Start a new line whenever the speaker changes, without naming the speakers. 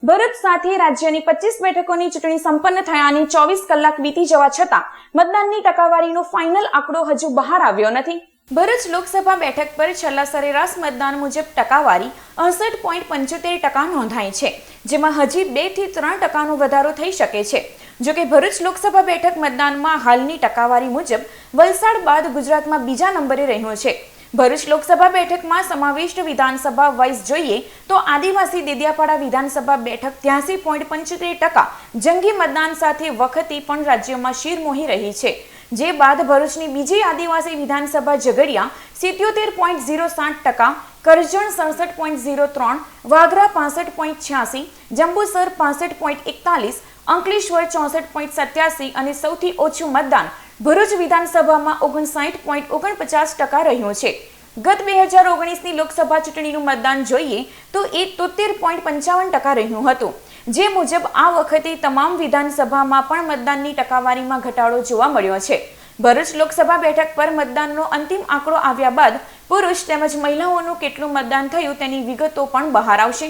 ભરૂચ સાથે રાજ્યની 25 બેઠકોની ચૂંટણી સંપન્ન થયાની 24 કલાક વીતી જવા છતાં મતદાનની ટકાવારીનો ફાઇનલ આંકડો હજુ બહાર આવ્યો નથી. ભરૂચ લોકસભા બેઠક પર છેલ્લા સરેરાશ મતદાન મુજબ ટકાવારી 68.75% નોંધાઈ છે, જેમાં હજી 2 થી 3% વધારો થઈ શકે છે. જોકે ભરૂચ લોકસભા બેઠક મતદાનમાં હાલની ટકાવારી મુજબ વલસાડ બાદ ગુજરાતમાં બીજા નંબરે રહ્યો છે. ભરૂચ લોકસભા બેઠકમાં સમાવિષ્ટ વિધાનસભા વાઇઝ જોઈએ તો આદિવાસી દેડિયાપાડા વિધાનસભા બેઠક 83.75% જંગી મતદાન સાથે વખતે પણ રાજ્યમાં શિરમોહી રહી છે. જે બાદ ભરૂચની બીજી આદિવાસી વિધાનસભા ઝઘડિયા 77.07%, કરજણ 67.03%, વાગરા 65.86%, જંબુસર 65.41%, અંકલેશ્વર 64.87% અને સૌથી ઓછું મતદાન ભરૂચ વિધાનસભામાં 59.49% રહ્યું છે. ગત 2019ની લોકસભા ચૂંટણીનું મતદાન જોઈએ તો એ 73.55% રહ્યું હતું. જે મુજબ આ વખતે તમામ વિધાનસભામાં પણ મતદાનની ટકાવારીમાં ઘટાડો જોવા મળ્યો છે. ભરૂચ લોકસભા બેઠક પર મતદાનનો અંતિમ આંકડો આવ્યા બાદ પુરુષ તેમજ મહિલાઓનું કેટલું મતદાન થયું તેની વિગતો પણ બહાર આવશે.